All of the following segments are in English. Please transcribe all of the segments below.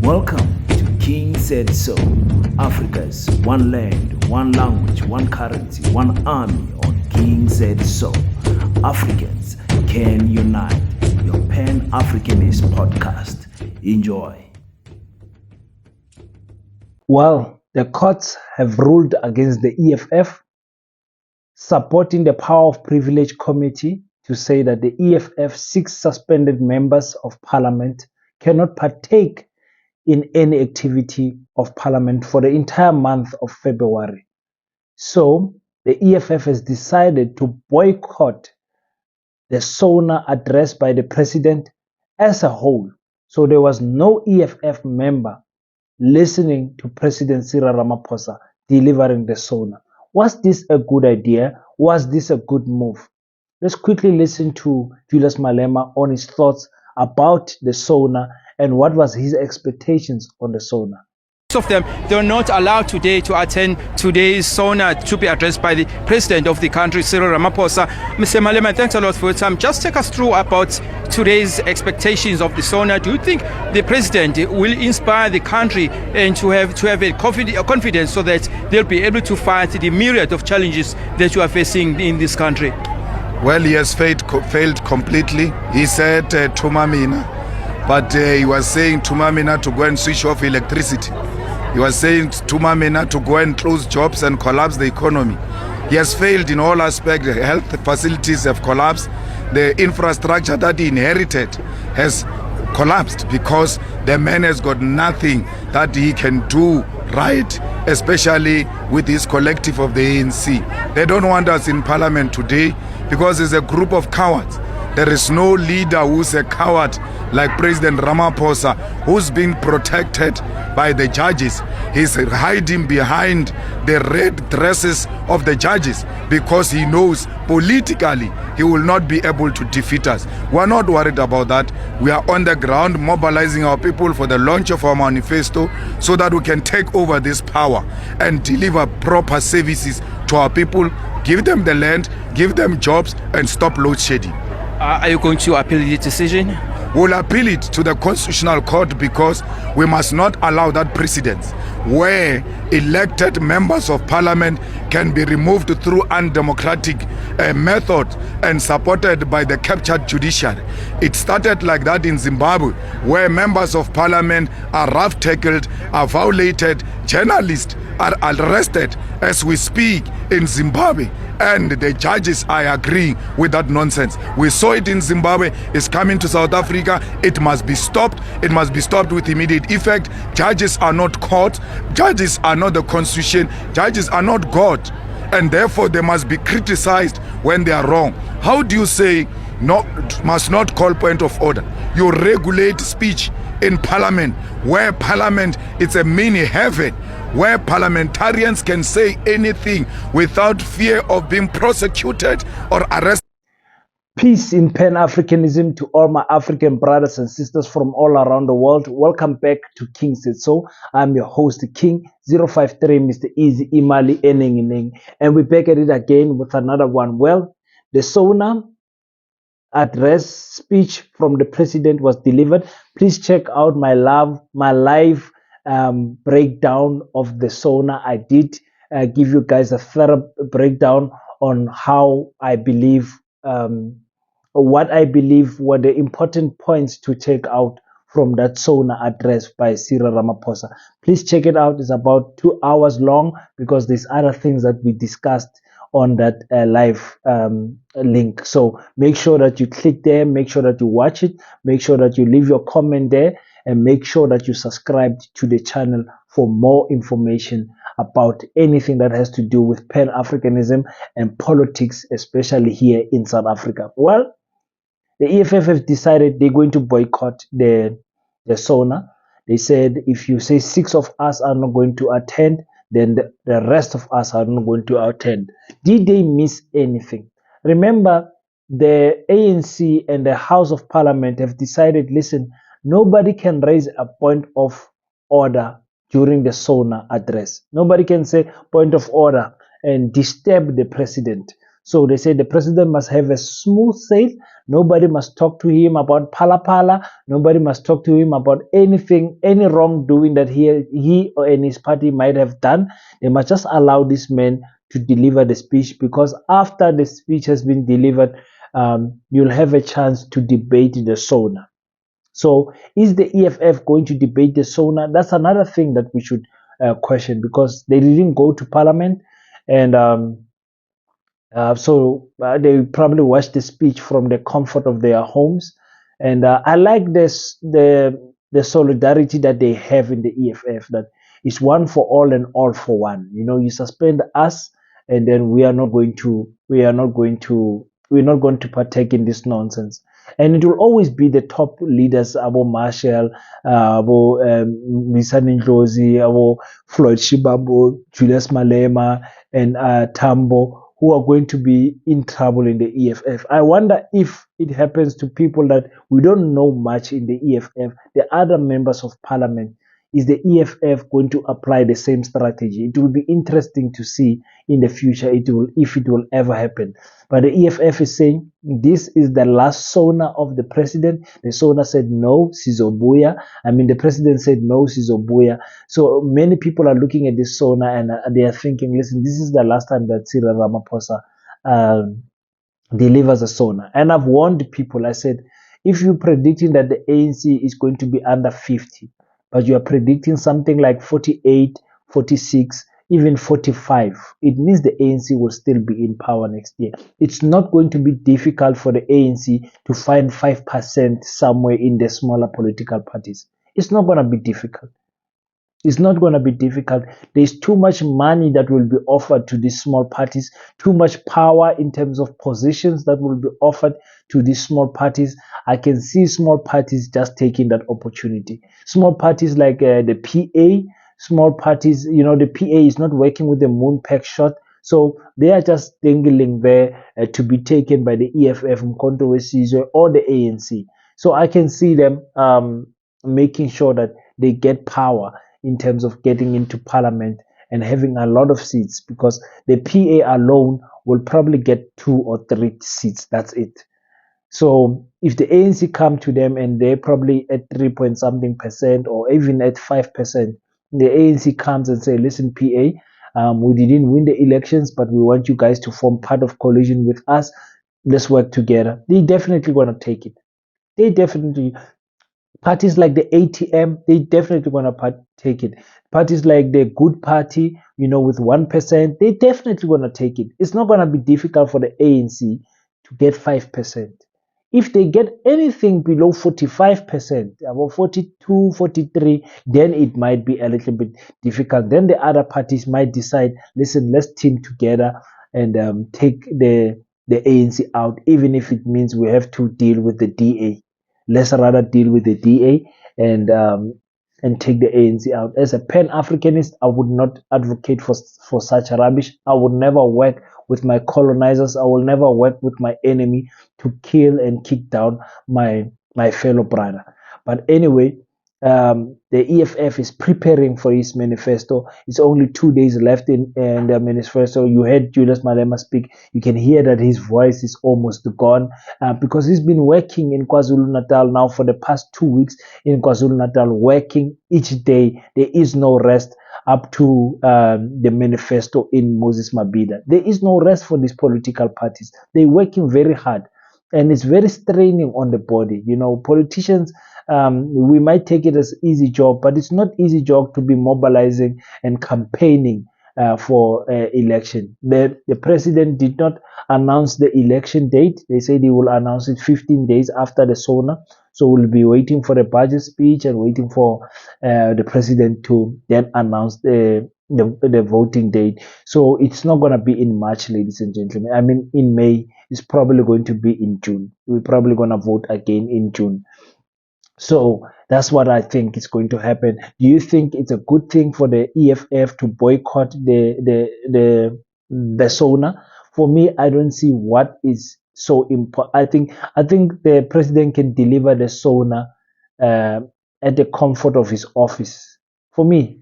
Welcome to King Said So, Africa's one land, one language, one currency, one army on King Said So. Africans can unite. Your Pan-Africanist podcast. Enjoy. Well, the courts have ruled against the EFF, supporting the Power of Privilege Committee to say that the EFF 6 suspended members of parliament cannot partake in any activity of parliament for the entire month of February. So the EFF has decided to boycott the SONA address by the president as a whole. So there was no EFF member listening to President Cyril Ramaphosa delivering the SONA. Was this a good idea? Was this a good move? Let's quickly listen to Julius Malema on his thoughts about the SONA and what was his expectations on the SONA. Most of them, they're not allowed today to attend today's SONA to be addressed by the president of the country, Cyril Ramaphosa. Mr. Malema, thanks a lot for your time. Just take us through about today's expectations of the SONA. Do you think the president will inspire the country and to have a confidence so that they'll be able to fight the myriad of challenges that you are facing in this country? Well, he has failed completely. He said Tumamina, but he was saying Tumamina to go and switch off electricity. He was saying Tumamina to go and close jobs and collapse the economy. He has failed in all aspects. The health facilities have collapsed. The infrastructure that he inherited has collapsed because the man has got nothing that he can do right, especially with this collective of the ANC. They don't want us in parliament today because it's a group of cowards. There is no leader who's a coward like President Ramaphosa, who's been protected by the judges. He's hiding behind the red dresses of the judges because he knows politically he will not be able to defeat us. We're not worried about that. We are on the ground mobilizing our people for the launch of our manifesto so that we can take over this power and deliver proper services to our people, give them the land, give them jobs, and stop load shedding. Are you going to appeal the decision? We'll appeal it to the Constitutional Court because we must not allow that precedence where elected members of parliament can be removed through undemocratic method and supported by the captured judiciary. It started like that in Zimbabwe, where members of parliament are rough-tackled, are violated, journalists are arrested as we speak in Zimbabwe, and the judges are agreeing with that nonsense. We saw it in Zimbabwe, it's coming to South Africa. It must be stopped. It must be stopped with immediate effect. Judges are not court. Judges are not the constitution. Judges are not God, and therefore they must be criticized when they are wrong. How do you say must not call point of order? You regulate speech in parliament, where parliament is a mini heaven, where parliamentarians can say anything without fear of being prosecuted or arrested. Peace in Pan-Africanism to all my African brothers and sisters from all around the world. Welcome back to King Said So. I'm your host, King 053, Mr. Easy Imali Eneng. And we're back at it again with another one. Well, the SONA address speech from the president was delivered. Please check out my live breakdown of the SONA. I did give you guys a thorough breakdown on how I believe what I believe were the important points to take out from that SONA address by Cyril Ramaphosa. Please check it out. It's about 2 hours long because there's other things that we discussed on that live link. So make sure that you click there, make sure that you watch it, make sure that you leave your comment there, and make sure that you subscribe to the channel for more information about anything that has to do with Pan-Africanism and politics, especially here in South Africa. Well, the EFF have decided they're going to boycott the SONA. They said if you say 6 of us are not going to attend, then the rest of us are not going to attend. Did they miss anything? Remember, the ANC and the House of Parliament have decided, listen, nobody can raise a point of order during the SONA address. Nobody can say point of order and disturb the president. So they say the president must have a smooth sail. Nobody must talk to him about pala pala. Nobody must talk to him about anything, any wrongdoing that he or any his party might have done. They must just allow this man to deliver the speech, because after the speech has been delivered, you'll have a chance to debate the SONA. So, is the EFF going to debate the SONA? That's another thing that we should question, because they didn't go to parliament, and so they probably watched the speech from the comfort of their homes. And I like this the solidarity that they have in the EFF, that it's one for all and all for one. You suspend us, and then we're not going to partake in this nonsense. And it will always be the top leaders, Abo Marshall, Abo Misa Ndlozi, Abo Floyd Shibambo, Julius Malema, and Tambo, who are going to be in trouble in the EFF. I wonder if it happens to people that we don't know much in the EFF, the other members of parliament. Is the EFF going to apply the same strategy? It will be interesting to see in the future if it will ever happen. But the EFF is saying this is the last SONA of the president. The SONA said no, Sizobuya. The president said no, Sizobuya. So many people are looking at this SONA, and they are thinking, listen, this is the last time that Cyril Ramaphosa delivers a SONA. And I've warned people, I said, if you're predicting that the ANC is going to be under 50, but you are predicting something like 48, 46, even 45, it means the ANC will still be in power next year. It's not going to be difficult for the ANC to find 5% somewhere in the smaller political parties. It's not going to be difficult. It's not going to be difficult. There's too much money that will be offered to these small parties, too much power in terms of positions that will be offered to these small parties. I can see small parties just taking that opportunity. Small parties like the PA, small parties, the PA is not working with the moon pack shot. So they are just dangling there to be taken by the EFF, Mkhonto we Sizwe, or the ANC. So I can see them making sure that they get power in terms of getting into parliament and having a lot of seats, because the PA alone will probably get 2 or 3 seats. That's it. So if the ANC come to them and they're probably at 3 point something percent, or even at 5%, the ANC comes and say, listen, PA, we didn't win the elections, but we want you guys to form part of coalition with us. Let's work together. They definitely going to take it. They definitely. Parties like the ATM, they definitely going to take it. Parties like the Good Party, with 1%, they definitely going to take it. It's not going to be difficult for the ANC to get 5%. If they get anything below 45%, about 42, 43, then it might be a little bit difficult. Then the other parties might decide, listen, let's team together and take the ANC out, even if it means we have to deal with the DA. Let's rather deal with the DA and take the ANC out. As a Pan-Africanist, I would not advocate for such rubbish. I would never work with my colonizers. I will never work with my enemy to kill and kick down my fellow brother. But anyway, the EFF is preparing for his manifesto. It's only 2 days left in the manifesto. You heard Julius Malema speak. You can hear that his voice is almost gone because he's been working in KwaZulu-Natal now for the past 2 weeks in KwaZulu-Natal, working each day. There is no rest up to the manifesto in Moses Mabhida. There is no rest for these political parties. They're working very hard, and it's very straining on the body. Politicians, we might take it as easy job, but it's not easy job to be mobilizing and campaigning for election. The president did not announce the election date. They said he will announce it 15 days after the SONA. So we'll be waiting for the budget speech and waiting for the president to then announce the voting date. So it's not going to be in March, ladies and gentlemen. In May. It's probably going to be in June. We're probably going to vote again in June. So that's what I think is going to happen. Do you think it's a good thing for the EFF to boycott the SONA? For me, I don't see what is so important. I think the president can deliver the SONA at the comfort of his office. For me,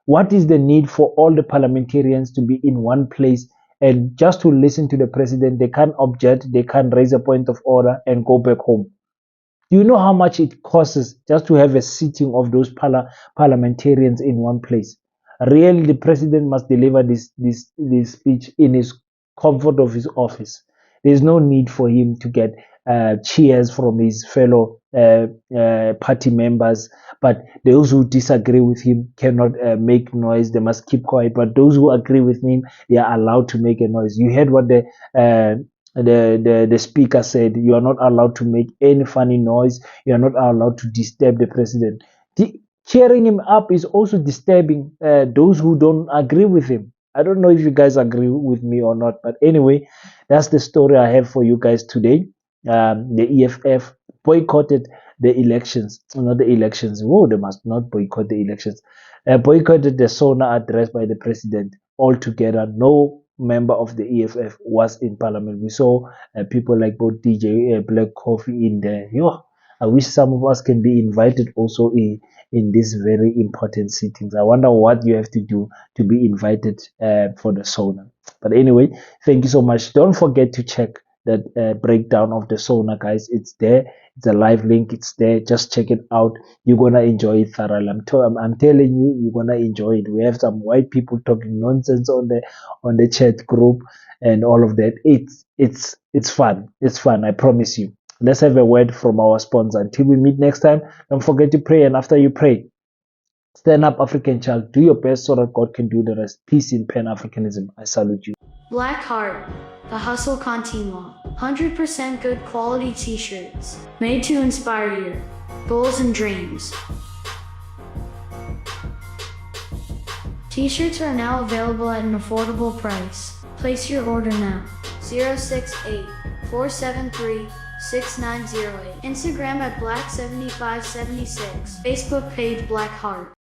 what is the need for all the parliamentarians to be in one place and just to listen to the president. They can't object, they can't raise a point of order and go back home. Do you know how much it costs just to have a sitting of those parliamentarians in one place? Really, the president must deliver this speech in his comfort of his office. There's no need for him to get cheers from his fellow party members. But those who disagree with him cannot make noise. They must keep quiet. But those who agree with him, they are allowed to make a noise. You heard what the speaker said. You are not allowed to make any funny noise. You are not allowed to disturb the president. Cheering him up is also disturbing those who don't agree with him. I don't know if you guys agree with me or not, but anyway, that's the story I have for you guys today. The EFF boycotted the elections, not the elections. Whoa, they must not boycott the elections. Boycotted the SONA address by the president altogether. No member of the EFF was in parliament. We saw people like both DJ Black Coffee in there. Yo, I wish some of us can be invited also in these very important sittings. I wonder what you have to do to be invited for the SONA. But anyway, thank you so much. Don't forget to check that breakdown of the SONA, guys. It's there. It's a live link. It's there. Just check it out. You're gonna enjoy it thoroughly. I'm telling you, you're gonna enjoy it. We have some white people talking nonsense on the chat group and all of that. It's fun. It's fun. I promise you. Let's have a word from our sponsor. Until we meet next time, don't forget to pray. And after you pray, stand up, African child. Do your best so that God can do the rest. Peace in Pan-Africanism. I salute you. Black Heart, the Hustle Continua. 100% good quality t-shirts, made to inspire your goals and dreams. T-shirts are now available at an affordable price. Place your order now. 068-473-6908. Instagram at Black7576. Facebook page Black Heart.